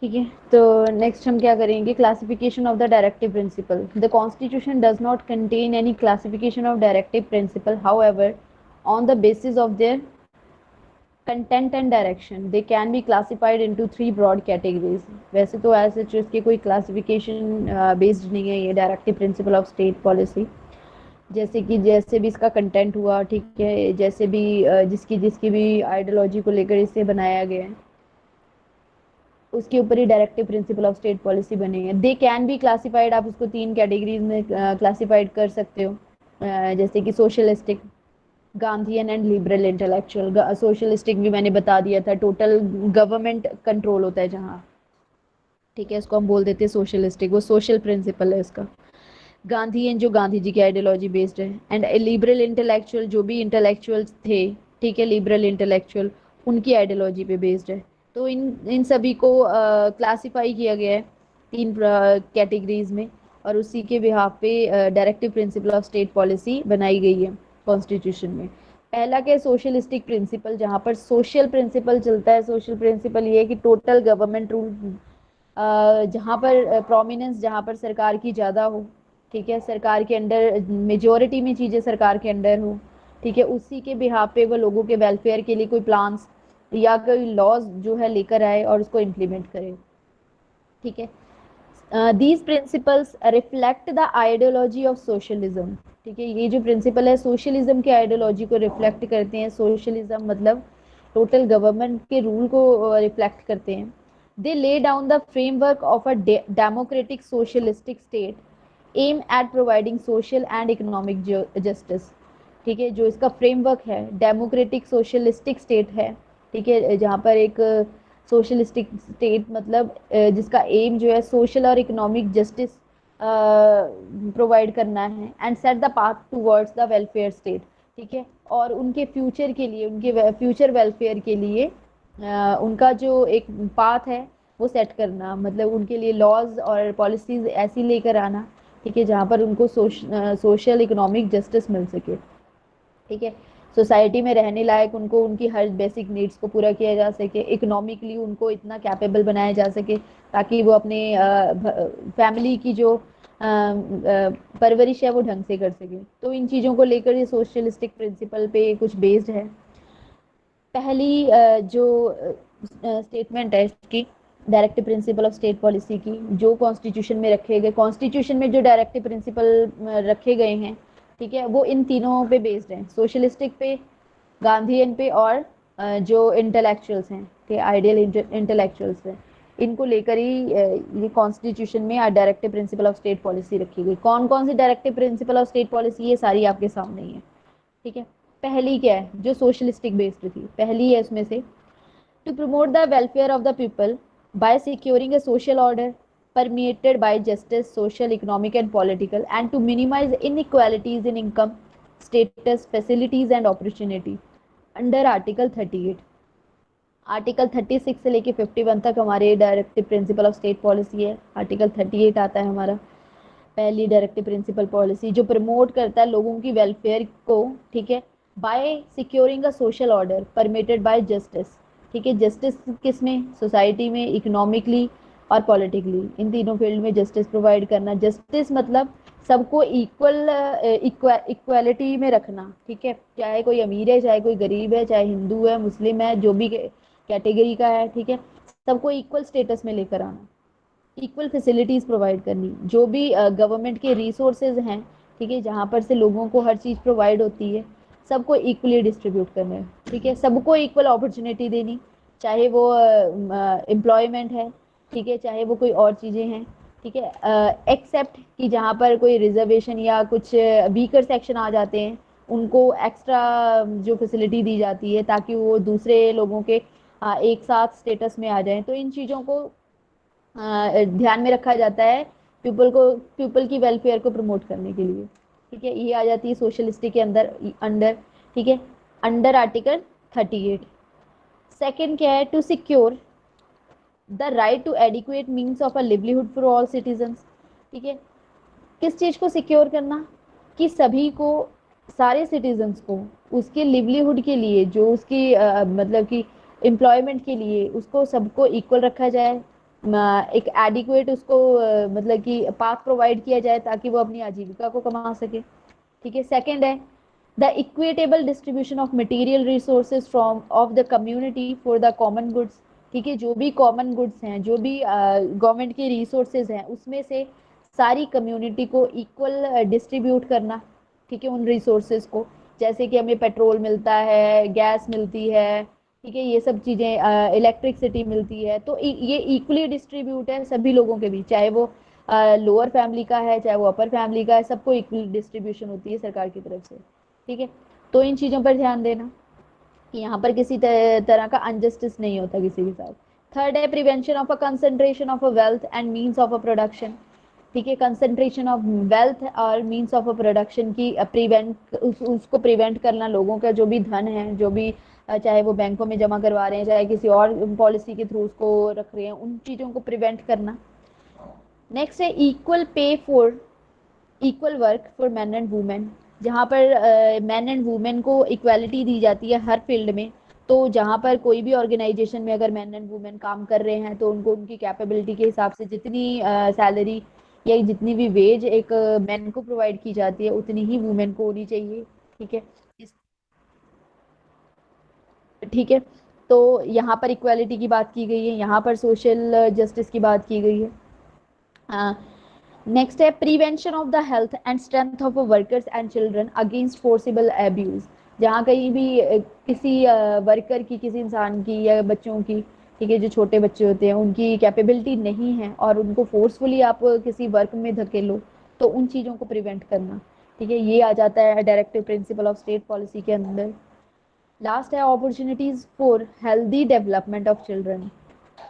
ठीक है, तो नेक्स्ट हम क्या करेंगे, classification of the directive principle. The constitution does not contain any classification of directive principle, however on the basis of their content and direction they can be classified into three broad categories. वैसे तो ऐसे इसके कोई classification based नहीं है ये directive principle of state policy. जैसे कि जैसे भी इसका कंटेंट हुआ, ठीक है, जैसे भी जिसकी जिसकी भी आइडियोलॉजी को लेकर इसे बनाया गया है, उसके ऊपर ही directive principle of state policy बने हैं। दे कैन बी क्लासिफाइड, आप उसको तीन कैटेगरीज में क्लासिफाइड कर सकते हो। जैसे कि socialistic, Gandhian and liberal intellectual. Socialistic भी मैंने बता दिया था, टोटल गवर्नमेंट कंट्रोल होता है जहाँ, ठीक है, इसको हम बोल देते हैं सोशलिस्टिक, वो सोशल प्रिंसिपल है इसका। गांधीयन जो गांधी जी की आइडियोलॉजी बेस्ड है, एंड लिबरल इंटेलेक्चुअल जो भी इंटेलेक्चुअल्स थे, ठीक है, लिबरल इंटेलेक्चुअल, उनकी आइडियोलॉजी पे बेस्ड है। तो इन इन सभी को क्लासिफाई किया गया है तीन कैटेगरीज में, और उसी के बिहाफ पे directive principle of state policy बनाई गई है कॉन्स्टिट्यूशन में। पहला क्या है, सोशलिस्टिक प्रिंसिपल, जहाँ पर सोशल प्रिंसिपल चलता है। सोशल प्रिंसिपल ये है कि टोटल गवर्नमेंट रूल, जहाँ पर प्रोमिनेंस, जहाँ पर सरकार की ज़्यादा हो, ठीक है, सरकार के अंडर मेजोरिटी में चीज़ें सरकार के अंडर हो, ठीक है, उसी के बिहाफ पे वो लोगों के वेलफेयर के लिए कोई प्लान्स या कोई लॉज जो है लेकर आए और उसको इम्प्लीमेंट करे, ठीक है। These principles reflect the ideology of socialism, ठीक है, ये जो प्रिंसिपल है सोशलिज्म के आइडियोलॉजी को रिफ्लेक्ट करते हैं। सोशलिज्म मतलब टोटल गवर्नमेंट के रूल को रिफ्लेक्ट करते हैं। They lay down the framework of a democratic socialistic state aim at providing social and economic justice, ठीक है, जो इसका फ्रेमवर्क है डेमोक्रेटिक सोशलिस्टिक स्टेट है, ठीक है, जहाँ पर एक सोशलिस्टिक स्टेट मतलब जिसका एम जो है सोशल और इकोनॉमिक जस्टिस प्रोवाइड करना है, and set the path towards the welfare state, ठीक है, और उनके फ्यूचर के लिए, उनके फ्यूचर वेलफेयर के लिए उनका जो एक पाथ है वो सेट करना, मतलब उनके लिए लॉज और पॉलिसीज ऐसी लेकर आना, ठीक है, जहाँ पर उनको सोशल इकोनॉमिक जस्टिस मिल सके, ठीक है, सोसाइटी में रहने लायक उनको उनकी हर बेसिक नीड्स को पूरा किया जा सके, इकोनॉमिकली उनको इतना कैपेबल बनाया जा सके ताकि वो अपने फैमिली की जो परवरिश है वो ढंग से कर सके। तो इन चीज़ों को लेकर ये सोशलिस्टिक प्रिंसिपल पे कुछ बेस्ड है। पहली जो स्टेटमेंट है इसकी directive principle of state policy की, जो कॉन्स्टिट्यूशन में रखे गए, कॉन्स्टिट्यूशन में जो डायरेक्टिव प्रिंसिपल रखे गए हैं, ठीक है, वो इन तीनों पे बेस्ड हैं, सोशलिस्टिक पे, गांधीयन पे, और जो इंटेलेक्चुअल्स हैं, के आइडियल इंटेलेक्चुअल्स हैं, इनको लेकर ही ये कॉन्स्टिट्यूशन में directive principle of state policy रखी गई। कौन कौन सी directive principle of state policy, ये सारी आपके सामने ही है, ठीक है। पहली क्या है, जो सोशलिस्टिक बेस्ड थी, पहली है उसमें से, to promote the welfare of the people by securing a social order permeated by justice, social, economic, and political, and to minimize inequalities in income, status, facilities, and opportunity. Under article 38, article 36 से लेके 51 तक हमारे directive principle of state policy है। Article 38 आता है हमारा, पहली directive principle policy जो प्रमोट करता है लोगों की वेलफेयर को, ठीक है, by securing a social order permitted by justice, ठीक है, जस्टिस किस में, सोसाइटी में, इकोनॉमिकली और पॉलिटिकली, इन तीनों फील्ड में जस्टिस प्रोवाइड करना। जस्टिस मतलब सबको इक्वल, इक्वालिटी में रखना, ठीक है, चाहे कोई अमीर है, चाहे कोई गरीब है, चाहे हिंदू है, मुस्लिम है, जो भी कैटेगरी का है, ठीक है, सबको इक्वल स्टेटस में लेकर आना, इक्वल फैसिलिटीज़ प्रोवाइड करनी, जो भी गवर्नमेंट के रिसोर्सेज हैं, ठीक है, जहाँ पर से लोगों को हर चीज़ प्रोवाइड होती है, सबको इक्वली डिस्ट्रीब्यूट करना है, ठीक है, सबको इक्वल अपॉर्चुनिटी देनी, चाहे वो एम्प्लॉयमेंट है, ठीक है, चाहे वो कोई और चीज़ें हैं, ठीक है, एक्सेप्ट कि जहाँ पर कोई रिजर्वेशन या कुछ वीकर सेक्शन आ जाते हैं, उनको एक्स्ट्रा जो फैसिलिटी दी जाती है ताकि वो दूसरे लोगों के एक साथ स्टेटस में आ जाएं। तो इन चीज़ों को ध्यान में रखा जाता है पीपल की वेलफेयर को प्रमोट करने के लिए, ठीक है, ये आ जाती है सोशलिस्टिक के अंदर अंडर, ठीक है, अंडर आर्टिकल 38। सेकंड क्या है, to secure the right to adequate means of a livelihood for all citizens, ठीक है, किस चीज़ को सिक्योर करना, कि सभी को, सारे सिटीजन्स को उसके लिवलीहुड के लिए, जो उसकी मतलब कि एम्प्लॉयमेंट के लिए उसको सबको इक्वल रखा जाए, एक एडिक्वेट उसको मतलब कि पाथ प्रोवाइड किया जाए ताकि वो अपनी आजीविका को कमा सके। ठीक है। सेकंड है the equitable distribution of material resources from of the community for the common goods. ठीक है, जो भी कॉमन गुड्स हैं, जो भी गवर्नमेंट के रिसोर्सेज हैं, उसमें से सारी कम्युनिटी को इक्वल डिस्ट्रीब्यूट करना। ठीक है, उन रिसोर्सेज को, जैसे कि हमें पेट्रोल मिलता है, गैस मिलती है, ठीक है, ये सब चीज़ें, इलेक्ट्रिसिटी मिलती है, तो ये इक्वली डिस्ट्रीब्यूट है सभी लोगों के बीच, चाहे वो लोअर फैमिली का है, चाहे वो अपर फैमिली का है, सबको इक्वल डिस्ट्रीब्यूशन होती है सरकार की तरफ से। ठीक है, तो इन चीज़ों पर ध्यान देना कि यहाँ पर किसी तरह का अनजस्टिस नहीं होता किसी के साथ। थर्ड है prevention of a concentration of a wealth and means of a production. ठीक है, कंसंट्रेशन ऑफ वेल्थ और मीन्स ऑफ अ प्रोडक्शन की उसको प्रिवेंट करना, लोगों का जो भी धन है, जो भी चाहे वो बैंकों में जमा करवा रहे हैं, चाहे किसी और पॉलिसी के थ्रू उसको रख रहे हैं, उन चीज़ों को प्रिवेंट करना। नेक्स्ट है equal pay for equal work for man and women, जहाँ पर मैन एंड वुमेन को इक्वालिटी दी जाती है हर फील्ड में। तो जहाँ पर कोई भी ऑर्गेनाइजेशन में अगर मैन एंड वुमेन काम कर रहे हैं, तो उनको उनकी कैपेबिलिटी के हिसाब से जितनी सैलरी या जितनी भी वेज एक मैन को प्रोवाइड की जाती है, उतनी ही वुमेन को होनी चाहिए। ठीक है। ठीक है, तो यहाँ पर इक्वालिटी की बात की गई है, यहाँ पर सोशल जस्टिस की बात की गई है। नेक्स्ट है prevention of the health and strength of workers and children against forcible abuse. जहाँ कहीं भी किसी वर्कर की, किसी इंसान की या बच्चों की, ठीक है, जो छोटे बच्चे होते हैं, उनकी कैपेबिलिटी नहीं है और उनको फोर्सफुली आप किसी वर्क में धकेलो, तो उन चीज़ों को प्रिवेंट करना। ठीक है, ये आ जाता है directive principle of state policy के अंदर। लास्ट है opportunities for healthy development of children.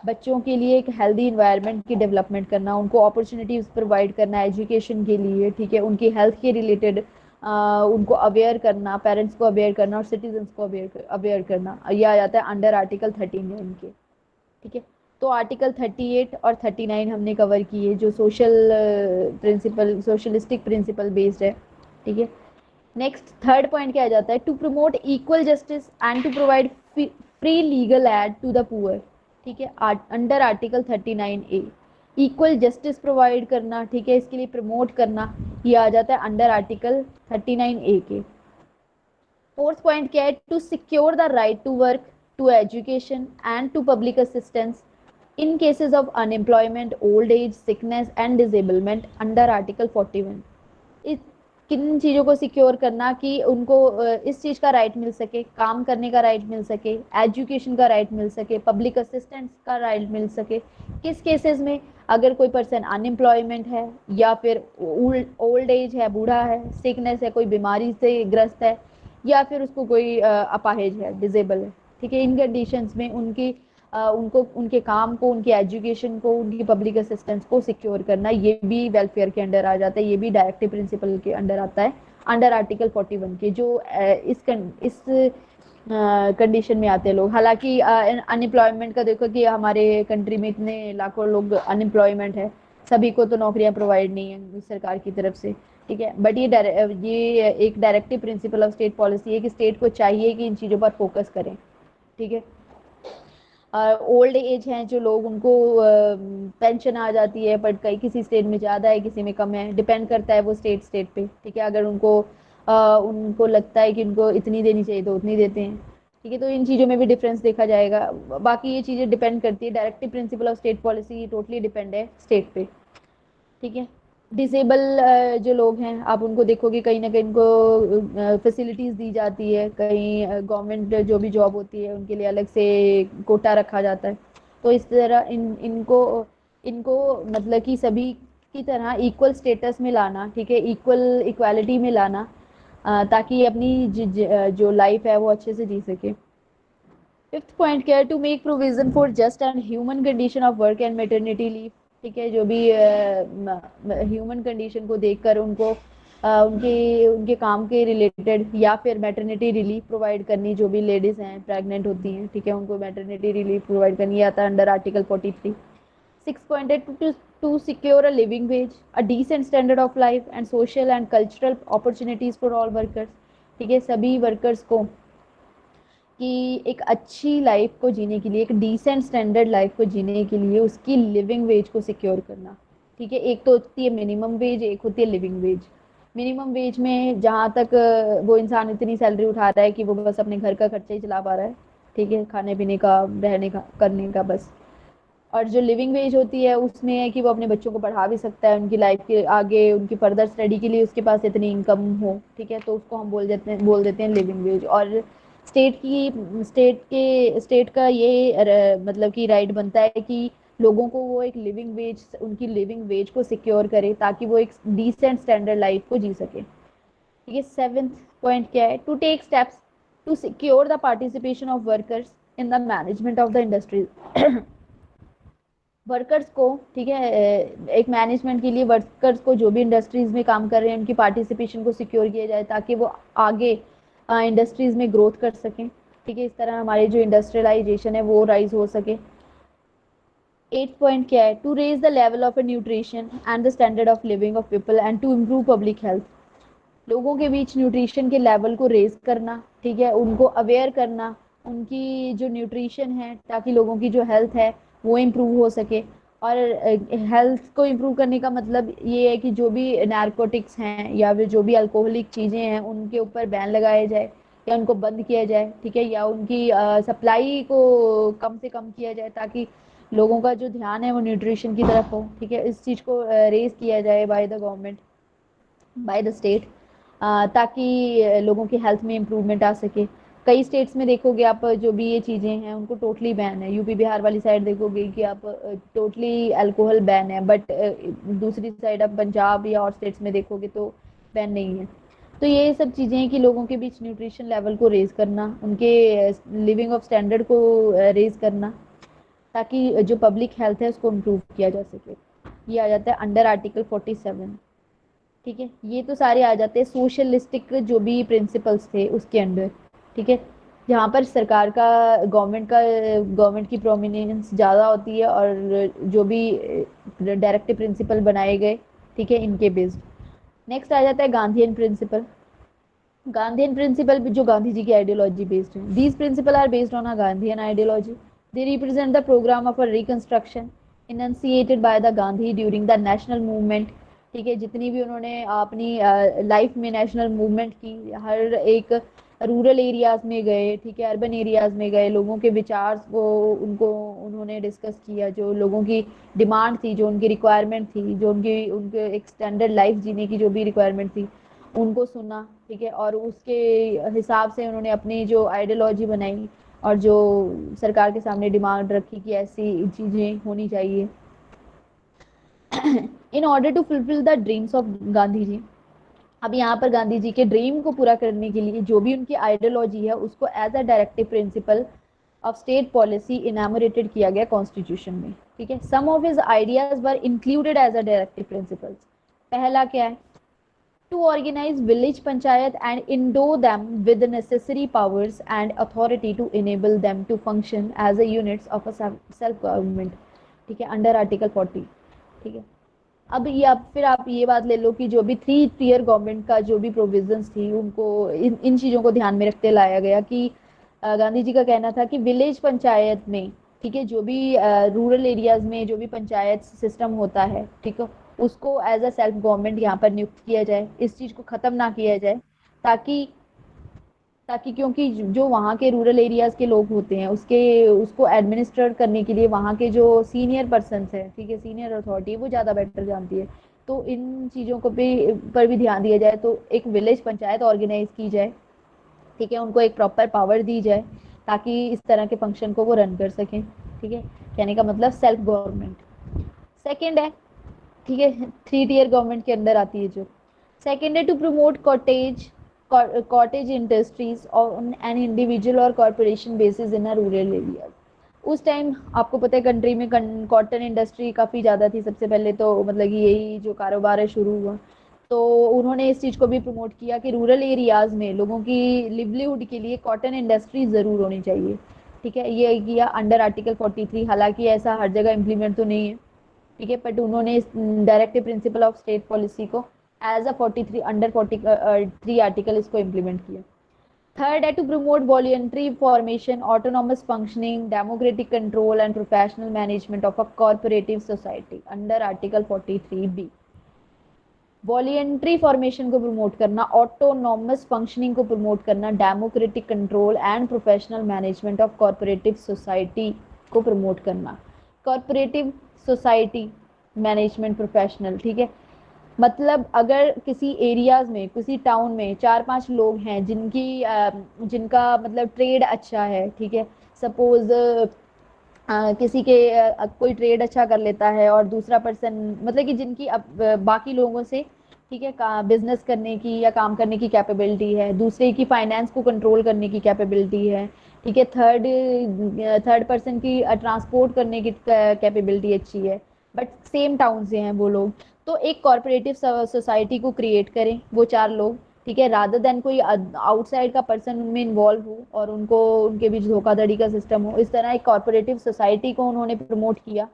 बच्चों के लिए एक हेल्दी इन्वायरमेंट की डेवलपमेंट करना, उनको अपॉर्चुनिटीज प्रोवाइड करना एजुकेशन के लिए। ठीक है, उनकी हेल्थ के रिलेटेड उनको अवेयर करना, पेरेंट्स को अवेयर करना और सिटीजन्स को अवेयर करना, ये आ जाता है अंडर आर्टिकल 39 के। ठीक है, तो आर्टिकल 38 और 39 हमने कवर किए, जो social principle, socialistic principle based है। ठीक है। नेक्स्ट थर्ड पॉइंट क्या आ जाता है, to promote equal justice and to provide free legal aid to the poor. ठीक है, under article 39A equal justice provide करना, ठीक है, इसके लिए प्रमोट करना, ये आ जाता है अंडर आर्टिकल 39A के। फोर्थ पॉइंट क्या है, to secure the right to work, to education and to public assistance in cases of unemployment, old age, sickness and disablement under article 41। इस किन चीज़ों को सिक्योर करना कि उनको इस चीज़ का राइट मिल सके, काम करने का राइट मिल सके, एजुकेशन का राइट मिल सके, पब्लिक असिस्टेंस का राइट मिल सके। किस केसेस में, अगर कोई पर्सन अनएम्प्लॉयमेंट है, या फिर ओल्ड एज है, बूढ़ा है, सिकनेस है, कोई बीमारी से ग्रस्त है, या फिर उसको कोई अपाहिज है, डिजेबल है। ठीक है, इन कंडीशंस में उनको उनके काम को, उनकी एजुकेशन को, उनकी पब्लिक असिस्टेंस को सिक्योर करना, ये भी वेलफेयर के अंडर आ जाता है, ये भी डायरेक्टिव प्रिंसिपल के अंडर आता है, अंडर आर्टिकल 41 के, जो इस कंडीशन में आते हैं लोग। हालांकि अनएम्प्लॉयमेंट का देखो कि हमारे कंट्री में इतने लाखों लोग अनएम्प्लॉयमेंट है, सभी को तो नौकरियां प्रोवाइड नहीं है सरकार की तरफ से। ठीक है, बट ये एक directive principle of state policy है कि स्टेट को चाहिए कि इन चीज़ों पर फोकस करें। ठीक है, ओल्ड एज हैं जो लोग, उनको पेंशन आ जाती है, बट कई किसी स्टेट में ज़्यादा है, किसी में कम है, डिपेंड करता है वो स्टेट पे। ठीक है, अगर उनको लगता है कि उनको इतनी देनी चाहिए तो उतनी देते हैं। ठीक है, तो इन चीज़ों में भी डिफरेंस देखा जाएगा। बाकी ये चीज़ें डिपेंड करती है, directive principle of state policy totally depend है स्टेट पे। ठीक है, डिसेबल जो लोग हैं, आप उनको देखोगे कहीं ना कहीं उनको फैसिलिटीज़ दी जाती है, कहीं गवर्नमेंट जो भी जॉब होती है उनके लिए अलग से कोटा रखा जाता है। तो इस तरह इनको इनको मतलब कि सभी की तरह इक्वल स्टेटस में लाना, ठीक है, इक्वल इक्वालिटी में लाना, ताकि अपनी जो लाइफ है वो अच्छे से जी सके। फिफ्थ पॉइंट क्या है, to make provision for just and human condition of work and maternity leave. ठीक है, जो भी ह्यूमन कंडीशन को देखकर उनको उनके उनके काम के रिलेटेड या फिर मैटरनिटी रिलीफ प्रोवाइड करनी, जो भी लेडीज हैं प्रेग्नेंट होती हैं, ठीक है, उनको मैटरनिटी रिलीफ प्रोवाइड करनी आता है अंडर आर्टिकल 43। सिक्स पॉइंट है to secure a living wage, a decent standard of life and social and cultural opportunities for all workers. ठीक है, सभी वर्कर्स को कि एक अच्छी लाइफ को जीने के लिए, एक डिसेंट स्टैंडर्ड लाइफ को जीने के लिए उसकी लिविंग वेज को सिक्योर करना। ठीक है, एक तो होती है मिनिमम वेज, एक होती है लिविंग वेज। मिनिमम वेज में जहाँ तक वो इंसान इतनी सैलरी उठा रहा है कि वो बस अपने घर का खर्चा ही चला पा रहा है, ठीक है, खाने पीने का, रहने का, करने का बस। और जो लिविंग वेज होती है उसमें है कि वो अपने बच्चों को पढ़ा भी सकता है, उनकी लाइफ के आगे उनकी फर्दर स्टडी के लिए उसके पास इतनी इनकम हो, ठीक है, तो उसको हम बोल देते हैं लिविंग वेज। और स्टेट का ये मतलब कि राइट बनता है कि लोगों को वो एक लिविंग वेज, उनकी लिविंग वेज को सिक्योर करे ताकि वो एक डिसेंट स्टैंडर्ड लाइफ को जी सके। ठीक है, सेवेंथ पॉइंट क्या है, to take steps to secure the participation of workers in the management of the industries. Workers को, ठीक है, एक मैनेजमेंट के लिए वर्कर्स को जो भी इंडस्ट्रीज में काम कर रहे हैं उनकी पार्टिसिपेशन को सिक्योर किया जाए ताकि वो आगे इंडस्ट्रीज में ग्रोथ कर सकें। ठीक है, इस तरह हमारी जो इंडस्ट्रियलाइजेशन है वो राइज हो सके। एट पॉइंट क्या है, to raise the level of nutrition and the standard of living of people and to improve public health. लोगों के बीच न्यूट्रिशन के लेवल को रेज करना, ठीक है, उनको अवेयर करना उनकी जो न्यूट्रिशन है, ताकि लोगों की जो हेल्थ है वो इम्प्रूव हो सके। और हेल्थ को इम्प्रूव करने का मतलब ये है कि जो भी नारकोटिक्स हैं या फिर जो भी अल्कोहलिक चीज़ें हैं उनके ऊपर बैन लगाया जाए या उनको बंद किया जाए, ठीक है, या उनकी सप्लाई को कम से कम किया जाए ताकि लोगों का जो ध्यान है वो न्यूट्रिशन की तरफ हो। ठीक है, इस चीज़ को रेज किया जाए by the government, by the state, ताकि लोगों की हेल्थ में इम्प्रूवमेंट आ सके। कई स्टेट्स में देखोगे आप जो भी ये चीज़ें हैं उनको टोटली बैन है। यूपी बिहार वाली साइड देखोगे कि आप टोटली अल्कोहल बैन है, बट दूसरी साइड आप पंजाब या और स्टेट्स में देखोगे तो बैन नहीं है। तो ये सब चीज़ें हैं कि लोगों के बीच न्यूट्रिशन लेवल को रेज करना, उनके लिविंग ऑफ स्टैंडर्ड को रेज करना ताकि जो पब्लिक हेल्थ है उसको इम्प्रूव किया जा सके। ये आ जाता है अंडर आर्टिकल 47। ठीक है, ये तो सारे आ जाते हैं सोशलिस्टिक जो भी प्रिंसिपल्स थे उसके अंडर। ठीक है, जहाँ पर सरकार का, गवर्नमेंट की प्रोमिनेंस ज़्यादा होती है और जो भी डायरेक्टिव प्रिंसिपल बनाए गए, ठीक है, इनके बेस्ड। नेक्स्ट आ जाता है गांधीयन प्रिंसिपल। गांधीयन प्रिंसिपल जो गांधी जी की आइडियोलॉजी बेस्ड है, these principle are based on a Gandhian ideology. They represent the programme of a reconstruction enunciated by the Gandhi during the national movement. ठीक है, जितनी भी उन्होंने अपनी लाइफ में नेशनल मूवमेंट की, हर एक रूरल एरियाज में गए, ठीक है, अर्बन एरियाज में गए, लोगों के विचार को उनको उन्होंने डिस्कस किया, जो लोगों की डिमांड थी, जो उनकी रिक्वायरमेंट थी, जो उनकी उनके एक स्टैंडर्ड लाइफ जीने की जो भी रिक्वायरमेंट थी उनको सुना। ठीक है, और उसके हिसाब से उन्होंने अपनी जो आइडियोलॉजी बनाई और जो सरकार के सामने डिमांड रखी कि ऐसी चीज़ें होनी चाहिए। In order to fulfil the dreams of Gandhi ji, अब यहाँ पर गांधी जी के ड्रीम को पूरा करने के लिए जो भी उनकी आइडियोलॉजी है उसको as a directive principle of state policy enumerated किया गया कॉन्स्टिट्यूशन में। ठीक है, some of his ideas were included as a directive principles. पहला क्या है, to organize village panchayat and endow them with the necessary powers and authority to enable them to function as a units of a self government। ठीक है, under article 40। ठीक है, अब ये आप ये बात ले लो कि जो भी 3 टियर गवर्नमेंट का जो भी प्रोविजंस थी उनको इन चीज़ों को ध्यान में रखते लाया गया कि गांधी जी का कहना था कि विलेज पंचायत में, ठीक है, जो भी रूरल एरियाज में जो भी पंचायत सिस्टम होता है, ठीक है, उसको एज अ सेल्फ गवर्नमेंट यहाँ पर नियुक्त किया जाए, इस चीज़ को ख़त्म ना किया जाए ताकि ताकि क्योंकि जो वहाँ के रूरल एरियाज के लोग होते हैं उसके उसको एडमिनिस्ट्रेट करने के लिए वहाँ के जो सीनियर पर्सन है, ठीक है, सीनियर अथॉरिटी वो ज़्यादा बेटर जानती है। तो इन चीज़ों को भी पर भी ध्यान दिया जाए, तो एक विलेज पंचायत ऑर्गेनाइज की जाए, ठीक है, उनको एक प्रॉपर पावर दी जाए ताकि इस तरह के फंक्शन को वो रन कर सकें। ठीक है, कहने का मतलब सेल्फ गवर्नमेंट। सेकेंड है, ठीक है, 3 टियर गवर्नमेंट के अंदर आती है जो। सेकेंड है to promote cottage industries on an individual or corporation basis in a rural areas. उस टाइम आपको पता है कंट्री में कॉटन इंडस्ट्री काफ़ी ज़्यादा थी, सबसे पहले तो मतलब कि यही जो कारोबार है शुरू हुआ। तो उन्होंने इस चीज़ को भी प्रमोट किया कि रूरल एरियाज में लोगों की लिवलीहुड के लिए कॉटन इंडस्ट्री ज़रूर होनी चाहिए। ठीक है, ये किया अंडर आर्टिकल 43। हालांकि ऐसा हर जगह इम्प्लीमेंट तो नहीं है, ठीक है, बट उन्होंने इस directive principle of state policy को एज अ 43 अंडर 43 आर्टिकल इसको इम्प्लीमेंट किया। थर्ड है to promote voluntary formation, autonomous functioning, democratic control and professional management of a corporative society under article 43B। Voluntary formation को promote करना, autonomous functioning को promote करना, democratic control and professional management of corporative society को promote करना। Corporative society management professional, ठीक है। मतलब अगर किसी एरियाज में, किसी टाउन में 4-5 लोग हैं जिनका मतलब ट्रेड अच्छा है, ठीक है। सपोज किसी के कोई ट्रेड अच्छा कर लेता है और दूसरा पर्सन मतलब कि जिनकी बाकी लोगों से, ठीक है, बिजनेस करने की या काम करने की कैपेबिलिटी है, दूसरे की फाइनेंस को कंट्रोल करने की कैपेबिलिटी है, ठीक है। थर्ड पर्सन की ट्रांसपोर्ट करने की कैपेबिलिटी अच्छी है, बट सेम टाउन से हैं वो लोग। तो एक कॉर्पोरेटिव सोसाइटी को क्रिएट करें वो 4 लोग, ठीक है, रादर देन कोई आउटसाइड का पर्सन उनमें इन्वॉल्व हो और उनको उनके बीच धोखाधड़ी का सिस्टम हो। इस तरह एक कॉर्पोरेटिव सोसाइटी को उन्होंने प्रमोट किया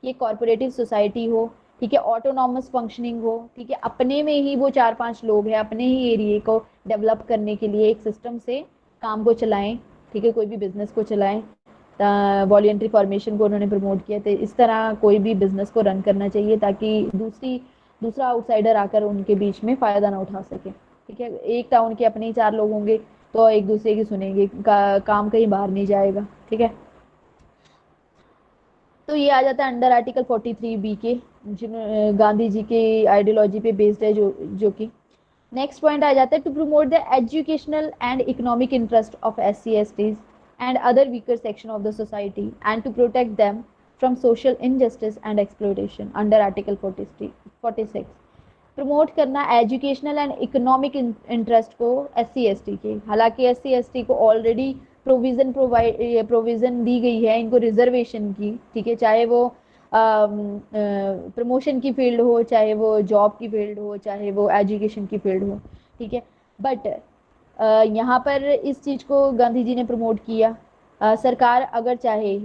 कि एक कॉर्पोरेटिव सोसाइटी हो, ठीक है, ऑटोनॉमस फंक्शनिंग हो, ठीक है, अपने में ही वो 4-5 लोग हैं अपने ही एरिए को डेवलप करने के लिए एक सिस्टम से काम को चलाएं, ठीक है, कोई भी बिजनेस को चलाएं। वॉलंटरी फॉर्मेशन को उन्होंने प्रमोट किया। तो इस तरह कोई भी बिजनेस को रन करना चाहिए ताकि दूसरा आउटसाइडर आकर उनके बीच में फ़ायदा ना उठा सके, ठीक है। एक टाउन के अपने ही 4 लोग होंगे तो एक दूसरे की सुनेंगे, काम कहीं बाहर नहीं जाएगा, ठीक है। तो ये आ जाता है अंडर आर्टिकल 43B के, जिन गांधी जी के आइडियोलॉजी पे बेस्ड है, जो कि नेक्स्ट पॉइंट आ जाता है to promote the educational and economic interest of SC/STs and other weaker section of the society and to protect them from social injustice and exploitation under article 46। Promote करना educational and economic interest को SC/ST के। हालांकि SC/ST को already provision दी गई है इनको reservation की, ठीक है, चाहे वो प्रमोशन की फील्ड हो, चाहे वो जॉब की फील्ड हो, चाहे वो एजुकेशन की फील्ड हो, ठीक है। बट यहाँ पर इस चीज़ को गांधी जी ने प्रमोट किया। सरकार अगर चाहे,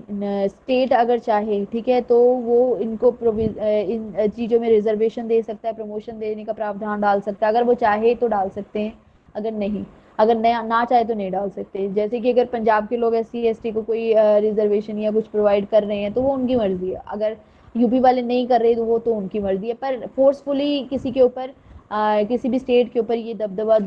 स्टेट अगर चाहे, ठीक है, तो वो इनको इन चीज़ों में रिजर्वेशन दे सकता है, प्रमोशन देने का प्रावधान डाल सकता है। अगर वो चाहे तो डाल सकते हैं, अगर नहीं, अगर ना चाहे तो नहीं डाल सकते। जैसे कि अगर पंजाब के लोग SC/ST को कोई रिजर्वेशन या कुछ प्रोवाइड कर रहे हैं तो वो उनकी मर्जी है, अगर यूपी वाले नहीं कर रहे तो वो तो उनकी मर्जी है। पर फोर्सफुली किसी के ऊपर किसी भी स्टेट के ऊपर ये दबदबा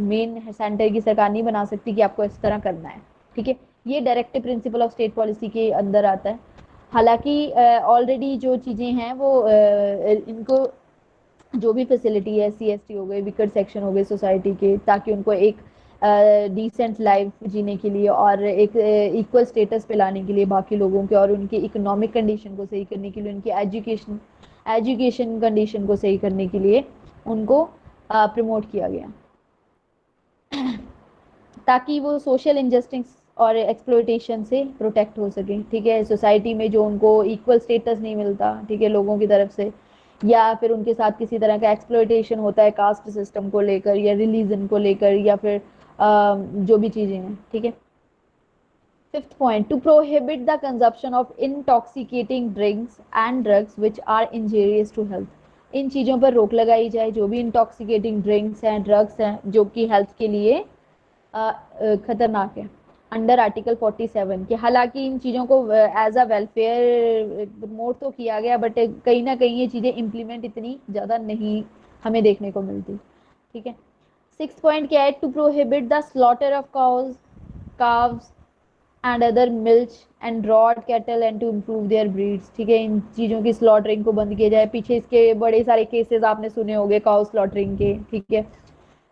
मेन सेंटर की सरकार नहीं बना सकती कि आपको इस तरह करना है, ठीक है। ये directive principle of state policy के अंदर आता है। हालांकि ऑलरेडी जो चीज़ें हैं वो इनको जो भी फैसिलिटी है, SC/ST हो गए, विकर सेक्शन हो गए सोसाइटी के, ताकि उनको एक डिसेंट लाइफ जीने के लिए और एक इक्वल स्टेटस पे लाने के लिए बाकी लोगों के, और उनकी इकोनॉमिक कंडीशन को सही करने के लिए, उनकी एजुकेशन कंडीशन को सही करने के लिए उनको प्रमोट किया गया ताकि वो सोशल इनजस्टिस और एक्सप्लॉयटेशन से प्रोटेक्ट हो सके, ठीक है। सोसाइटी में जो उनको इक्वल स्टेटस नहीं मिलता, ठीक है, लोगों की तरफ से, या फिर उनके साथ किसी तरह का एक्सप्लॉयटेशन होता है कास्ट सिस्टम को लेकर या रिलीजन को लेकर या फिर जो भी चीज़ें हैं, ठीक है। Fifth point to prohibit the consumption of intoxicating drinks and drugs which are injurious to health. इन चीज़ों पर रोक लगाई जाए, जो भी इंटॉक्सिकेटिंग ड्रिंक्स हैं, ड्रग्स हैं जो कि हेल्थ के लिए खतरनाक है, अंडर आर्टिकल 47 के। हालांकि इन चीज़ों को एज अ वेलफेयर प्रमोट तो किया गया, बट कहीं ना कहीं ये चीज़ें इम्प्लीमेंट इतनी ज़्यादा नहीं हमें देखने को मिलती, ठीक है। सिक्स पॉइंट क्या है to prohibit the slaughter of cows and other milch and draught cattle and to improve their breeds, ठीक है। इन चीज़ों की स्लॉटरिंग को बंद किया जाए। पीछे इसके बड़े सारे केसेस आपने सुने होंगे काउ स्लॉटरिंग के, ठीक है।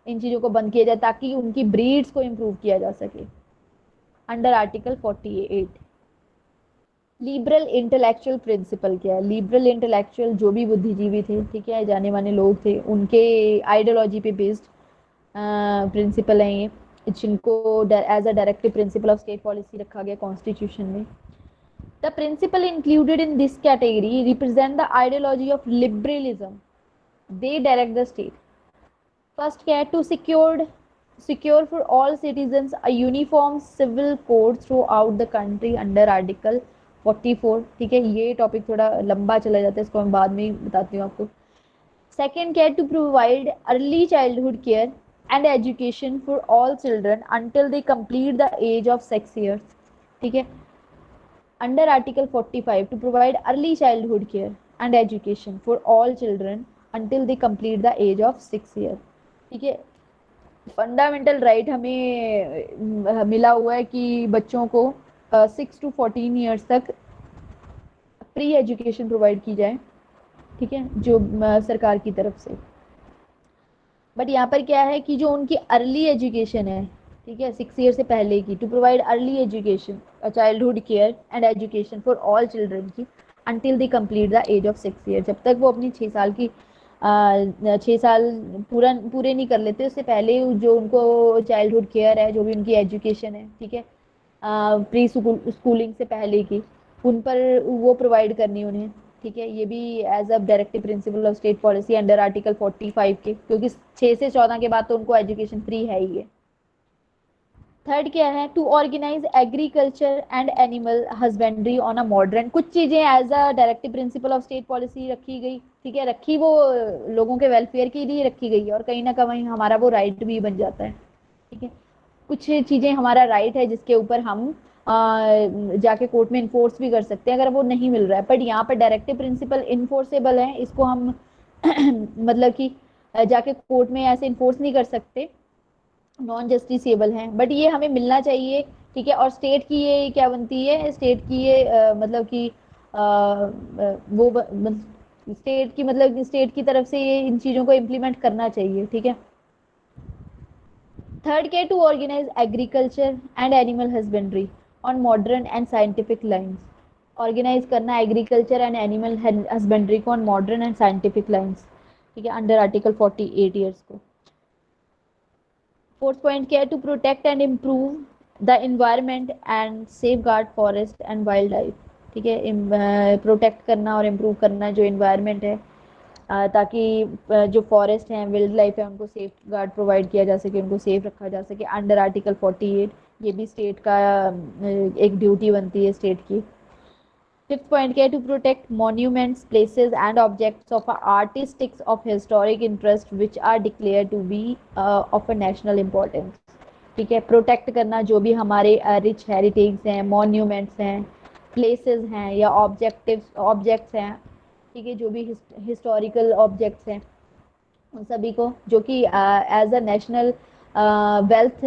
इन चीज़ों को बंद किया जाए ताकि उनकी ब्रीड्स को इम्प्रूव किया जा सके, under article 48। Liberal intellectual principle क्या है? लिबरल इंटेलेक्चुअल जो भी बुद्धिजीवी थे, ठीक है, जाने माने लोग थे, उनके आइडियोलॉजी पे बेस्ड प्रिंसिपल हैं ये, जिनको as a directive principle of state policy रखा गया कॉन्स्टिट्यूशन में। The principle included in this category represent the ideology of liberalism, they direct the state. First क्या है to secure for all citizens a uniform civil code throughout the country under article 44, ठीक है। ये topic थोड़ा लंबा चला जाता है, इसको मैं बाद में ही बताती हूँ आपको। सेकेंड क्या है to provide early childhood care and education for all children until they complete the age of 6 years. ठीक है. Under article 45 to provide early childhood care and education for all children until they complete the age of 6 years. ठीक है. Fundamental right हमें मिला हुआ है कि बच्चों को 6 to 14 years तक प्री एजुकेशन प्रोवाइड की जाए. ठीक है, जो सरकार की तरफ से. बट यहाँ पर क्या है कि जो उनकी अर्ली एजुकेशन है, ठीक है, 6 year से पहले की, to provide early education, childhood care and education for all children की until they complete the age of 6 year. जब तक वो अपनी 6 साल की 6 साल पूरे नहीं कर लेते, उससे पहले जो उनको चाइल्डहुड केयर है, जो भी उनकी एजुकेशन है, ठीक है, प्री स्कूलिंग से पहले की, उन पर वो प्रोवाइड करनी उन्हें. ठीक है, ये भी as a directive principle of state policy under article 45 के, क्योंकि 6 से 14 के बाद तो उनको एजुकेशन फ्री है ही है. थर्ड क्या है, to organise agriculture and animal husbandry on a modern. कुछ चीजें as a directive principle of state policy रखी गई. ठीक है, रखी वो लोगों के वेलफेयर के लिए रखी गई है, और कहीं ना कहीं हमारा वो राइट भी बन जाता है. ठीक है, कुछ चीजें हमारा राइट है जिसके ऊपर हम जाके कोर्ट में इन्फोर्स भी कर सकते हैं अगर वो नहीं मिल रहा है. बट यहाँ पर डायरेक्टिव प्रिंसिपल इन्फोर्सेबल है, इसको हम मतलब कि जाके कोर्ट में ऐसे इन्फोर्स नहीं कर सकते, नॉन जस्टिसेबल हैं, बट ये हमें मिलना चाहिए. ठीक है, और स्टेट की ये क्या बनती है, स्टेट की ये मतलब कि वो स्टेट की, मतलब स्टेट की तरफ से ये इन चीज़ों को इम्प्लीमेंट करना चाहिए. ठीक है. थर्ड के, to organise agriculture and animal husbandry on modern and scientific lines. Organise करना एग्रीकल्चर एंड एनिमल हस्बेंड्री को on modern and scientific lines. ठीक है, अंडर आर्टिकल 48 ईयर्स को. फोर्थ पॉइंट क्या है, to protect and improve the environment and safeguard forest and wildlife. ठीक है, protect करना और इम्प्रूव करना जो इन्वायरमेंट है, ताकि जो फॉरेस्ट हैं, वाइल्ड लाइफ है, उनको सेफ गार्ड प्रोवाइड किया जा सके, उनको सेफ रखा जा सके अंडर आर्टिकल 48. ये भी स्टेट का एक ड्यूटी बनती है स्टेट की. फिफ्थ पॉइंट क्या है, to protect monuments, places and objects of artistics of historic interest which are declare to be of a national importance. ठीक है, प्रोटेक्ट करना जो भी हमारे रिच हेरिटेज हैं, मॉन्यूमेंट्स हैं, प्लेसेस हैं, या ऑब्जेक्ट्स हैं. ठीक है, जो भी हिस्टोरिकल ऑब्जेक्ट्स हैं, उन सभी को जो कि as a national wealth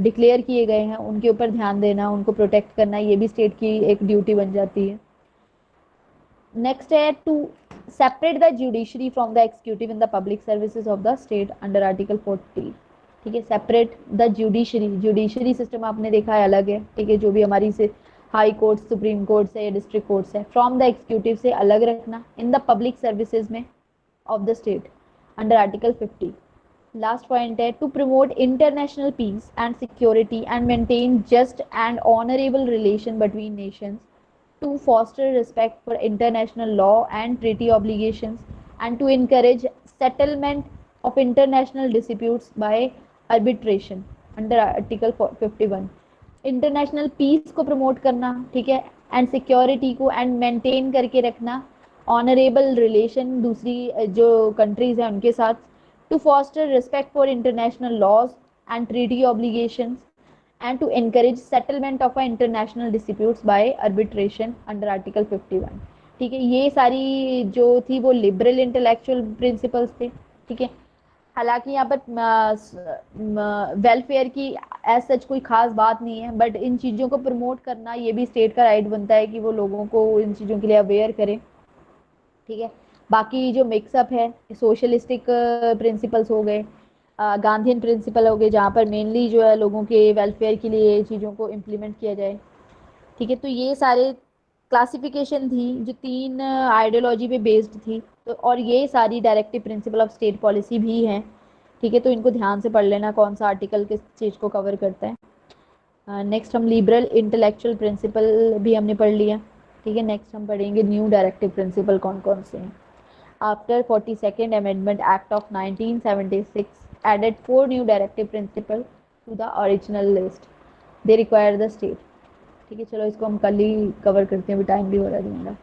declare किए गए हैं, उनके ऊपर ध्यान देना, उनको प्रोटेक्ट करना, ये भी स्टेट की एक ड्यूटी बन जाती है. नेक्स्ट है, to separate the judiciary from the executive in the public services of the state under article 40. ठीक है, सेपरेट द जुडिशरी सिस्टम आपने देखा है अलग है. ठीक है, जो भी हमारी से हाई कोर्ट, सुप्रीम कोर्ट है या डिस्ट्रिक्ट कोर्ट्स है, फ्रॉम द एग्जीक्यूटिव से अलग रखना इन द पब्लिक सर्विसेज में of the state under article 50. Last point है, to promote international peace and security and maintain just and honourable relation between nations, to foster respect for international law and treaty obligations, and to encourage settlement of international disputes by arbitration under article 51. International peace को promote करना, ठीक है, and security को and maintain करके रखना, honourable relation दूसरी जो countries हैं उनके साथ, to foster respect for international laws and treaty obligations, and to encourage settlement of international disputes by arbitration under article 51. ठीक है, ये सारी जो थी वो लिबरल इंटेलेक्चुअल प्रिंसिपल्स थे. ठीक है, हालांकि यहाँ पर वेलफेयर की एज सच कोई खास बात नहीं है, बट इन चीज़ों को प्रमोट करना ये भी स्टेट का राइट बनता है कि वो लोगों को इन चीज़ों के लिए अवेयर करे. ठीक है, बाकी जो मिक्सअप है, सोशलिस्टिक प्रिंसिपल्स हो गए, गांधीन प्रिंसिपल हो गए, जहाँ पर मेनली जो है लोगों के वेलफेयर के लिए चीज़ों को इम्प्लीमेंट किया जाए. ठीक है, तो ये सारे क्लासिफिकेशन थी जो 3 आइडियोलॉजी पे बेस्ड थी, तो और ये सारी directive principle of state policy भी हैं. ठीक है, तो इनको ध्यान से पढ़ लेना कौन सा आर्टिकल किस चीज़ को कवर करता है. नेक्स्ट हम लिबरल इंटेलेक्चुअल प्रिंसिपल भी हमने पढ़ लिया. ठीक है, नेक्स्ट हम पढ़ेंगे न्यू डायरेक्टिव प्रिंसिपल कौन कौन से हैं. After 42nd Amendment Act of 1976 added 4 new directive principles to the original list. They require the state. ठीक है, चलो इसको हम कल ही कवर करते हैं, अभी टाइम भी हो रहा है हमारा.